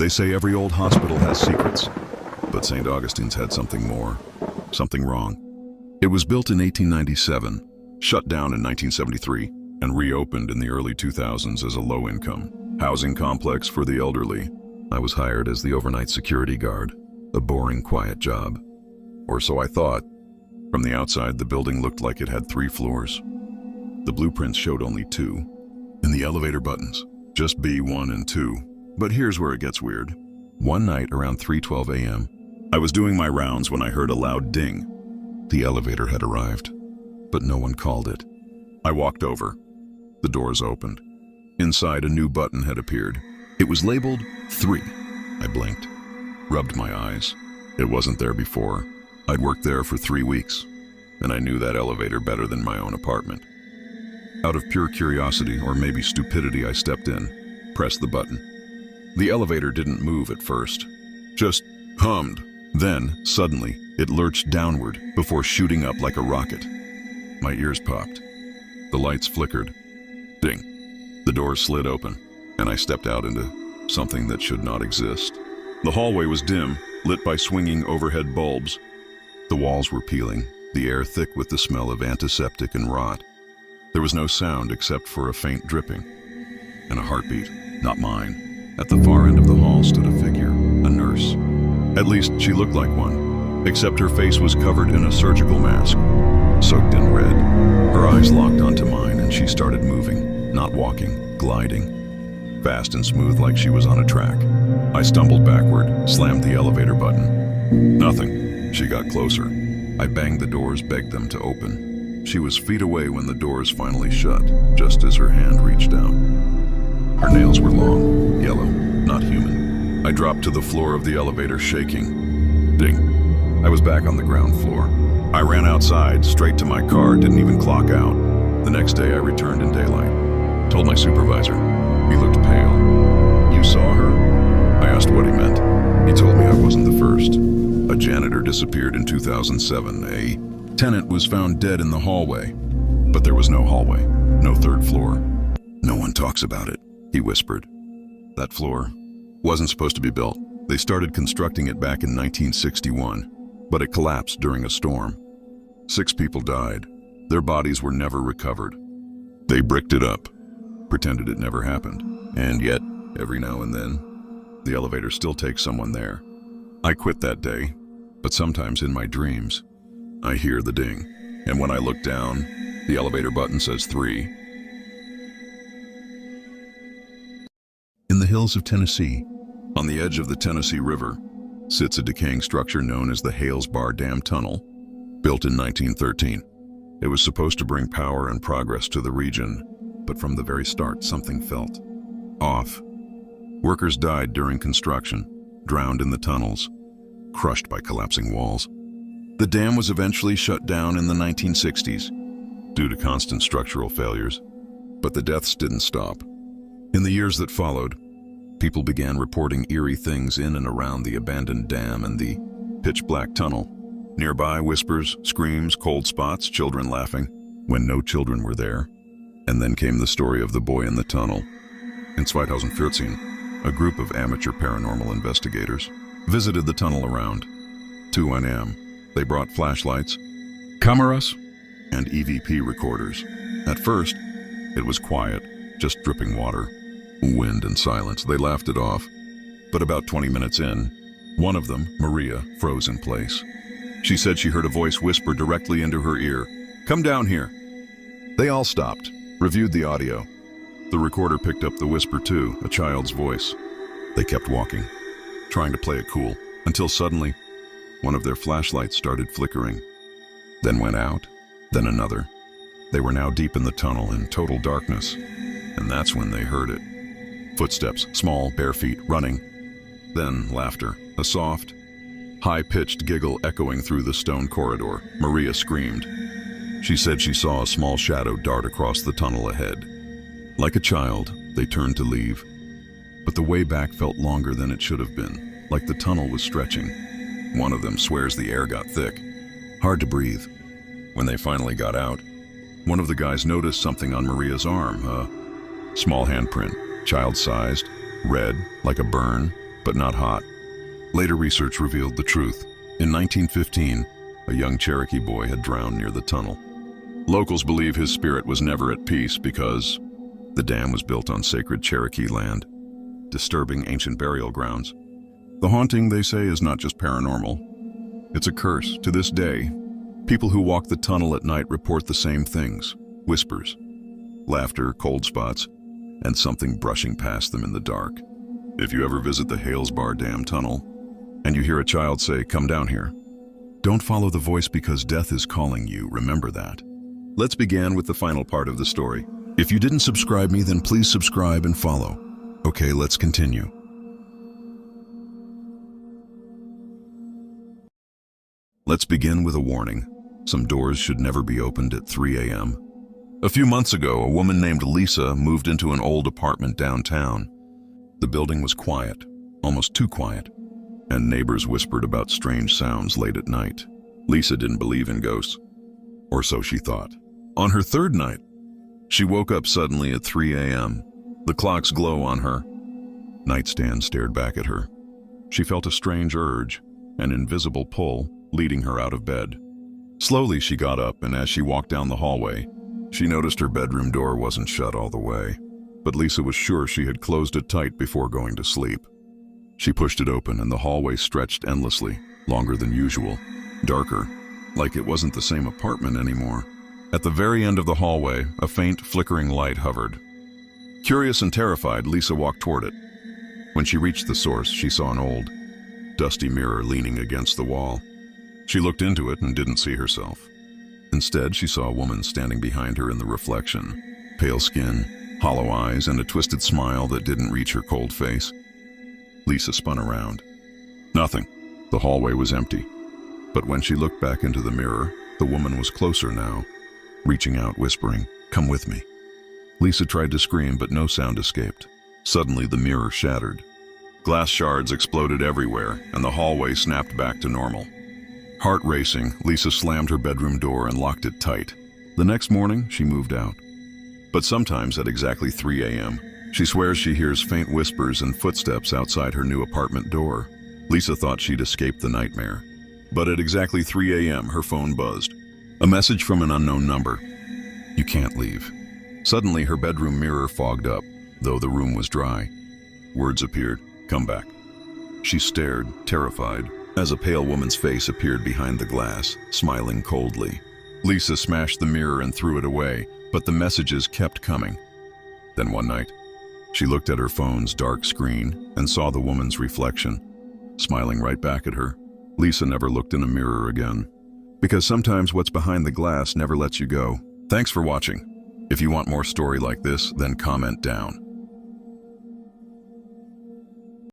They say every old hospital has secrets, but St. Augustine's had something more, something wrong. It was built in 1897, shut down in 1973, and reopened in the early 2000s as a low-income housing complex for the elderly. I was hired as the overnight security guard, a boring, quiet job. Or so I thought. From the outside, the building looked like it had 3 floors. The blueprints showed only 2, and the elevator buttons, just B1 and 2. But here's where it gets weird. One night around 3:12 a.m., I was doing my rounds when I heard a loud ding. The elevator had arrived, but no one called it. I walked over. The doors opened. Inside, a new button had appeared. It was labeled 3. I blinked, rubbed my eyes. It wasn't there before. I'd worked there for 3 weeks, and I knew that elevator better than my own apartment. Out of pure curiosity, or maybe stupidity, I stepped in, pressed the button. The elevator didn't move at first, just hummed. Then, suddenly, it lurched downward before shooting up like a rocket. My ears popped. The lights flickered. Ding. The doors slid open, and I stepped out into something that should not exist. The hallway was dim, lit by swinging overhead bulbs. The walls were peeling, the air thick with the smell of antiseptic and rot. There was no sound except for a faint dripping, and a heartbeat, not mine. At the far end of the hall stood a figure, a nurse. At least she looked like one, except her face was covered in a surgical mask, soaked in red. Her eyes locked onto mine, and she started moving, not walking, gliding, fast and smooth like she was on a track. I stumbled backward, slammed the elevator button. Nothing. She got closer. I banged the doors, begged them to open. She was feet away when the doors finally shut, just as her hand reached out. Her nails were long, yellow, not human. I dropped to the floor of the elevator, shaking. Ding. I was back on the ground floor. I ran outside, straight to my car, didn't even clock out. The next day I returned in daylight. Told my supervisor. He looked pale. "You saw her?" I asked what he meant. He told me I wasn't the first. A janitor disappeared in 2007. A tenant was found dead in the hallway. But there was no hallway, no 3rd floor. "No one talks about it," he whispered. That floor wasn't supposed to be built. They started constructing it back in 1961, but it collapsed during a storm. 6 people died. Their bodies were never recovered. They bricked it up, pretended it never happened. And yet, every now and then, the elevator still takes someone there. I quit that day, but sometimes in my dreams, I hear the ding. And when I look down, the elevator button says 3. In the hills of Tennessee, on the edge of the Tennessee River, sits a decaying structure known as the Hales Bar Dam Tunnel, built in 1913. It was supposed to bring power and progress to the region, but from the very start, something felt off. Workers died during construction, drowned in the tunnels, crushed by collapsing walls. The dam was eventually shut down in the 1960s due to constant structural failures, but the deaths didn't stop. In the years that followed, people began reporting eerie things in and around the abandoned dam and the pitch-black tunnel. Nearby, whispers, screams, cold spots, children laughing when no children were there. And then came the story of the boy in the tunnel. In 2014, a group of amateur paranormal investigators visited the tunnel around 2 a.m. They brought flashlights, cameras, and EVP recorders. At first, it was quiet, just dripping water, wind and silence. They laughed it off. But about 20 minutes in, one of them, Maria, froze in place. She said she heard a voice whisper directly into her ear, "Come down here." They all stopped, reviewed the audio. The recorder picked up the whisper too, a child's voice. They kept walking, trying to play it cool, until suddenly, one of their flashlights started flickering, then went out, then another. They were now deep in the tunnel in total darkness, and that's when they heard it. Footsteps, small, bare feet, running. Then laughter, a soft, high-pitched giggle echoing through the stone corridor. Maria screamed. She said she saw a small shadow dart across the tunnel ahead. Like a child, they turned to leave. But the way back felt longer than it should have been, like the tunnel was stretching. One of them swears the air got thick, hard to breathe. When they finally got out, one of the guys noticed something on Maria's arm, a small handprint, child-sized, red, like a burn. but not hot. Later research revealed the truth. In 1915, a young Cherokee boy had drowned near the tunnel. Locals believe his spirit was never at peace because the dam was built on sacred Cherokee land, disturbing ancient burial grounds. The haunting, they say, is not just paranormal. It's a curse. To this day, people who walk the tunnel at night report the same things: whispers, laughter, cold spots, and something brushing past them in the dark. If you ever visit the Halesbar Dam tunnel and you hear a child say, "Come down here," don't follow the voice because death is calling you. Remember that. Let's begin with the final part of the story. If you didn't subscribe me, then please subscribe and follow. Okay, let's continue. Let's begin with a warning. Some doors should never be opened at 3 a.m. A few months ago, a woman named Lisa moved into an old apartment downtown. The building was quiet, almost too quiet, and neighbors whispered about strange sounds late at night. Lisa didn't believe in ghosts, or so she thought. On her third night, she woke up suddenly at 3 a.m. The clock's glow on her nightstand stared back at her. She felt a strange urge, an invisible pull, leading her out of bed. Slowly she got up, and as she walked down the hallway, she noticed her bedroom door wasn't shut all the way. But Lisa was sure she had closed it tight before going to sleep. She pushed it open, and the hallway stretched endlessly, longer than usual, darker, like it wasn't the same apartment anymore. At the very end of the hallway, a faint, flickering light hovered. Curious and terrified, Lisa walked toward it. When she reached the source, she saw an old, dusty mirror leaning against the wall. She looked into it and didn't see herself. Instead, she saw a woman standing behind her in the reflection. Pale skin, hollow eyes, and a twisted smile that didn't reach her cold face. Lisa spun around. Nothing. The hallway was empty. But when she looked back into the mirror, the woman was closer now, reaching out, whispering, "Come with me." Lisa tried to scream, but no sound escaped. Suddenly, the mirror shattered. Glass shards exploded everywhere, and the hallway snapped back to normal. Heart racing, Lisa slammed her bedroom door and locked it tight. The next morning, she moved out. But sometimes at exactly 3 a.m., she swears she hears faint whispers and footsteps outside her new apartment door. Lisa thought she'd escaped the nightmare. But at exactly 3 a.m., her phone buzzed. A message from an unknown number. "You can't leave." Suddenly, her bedroom mirror fogged up, though the room was dry. Words appeared, "Come back." She stared, terrified, as a pale woman's face appeared behind the glass, smiling coldly. Lisa smashed the mirror and threw it away, but the messages kept coming. Then one night, she looked at her phone's dark screen and saw the woman's reflection, smiling right back at her. Lisa never looked in a mirror again, because sometimes what's behind the glass never lets you go. Thanks for watching. If you want more story like this, then comment down.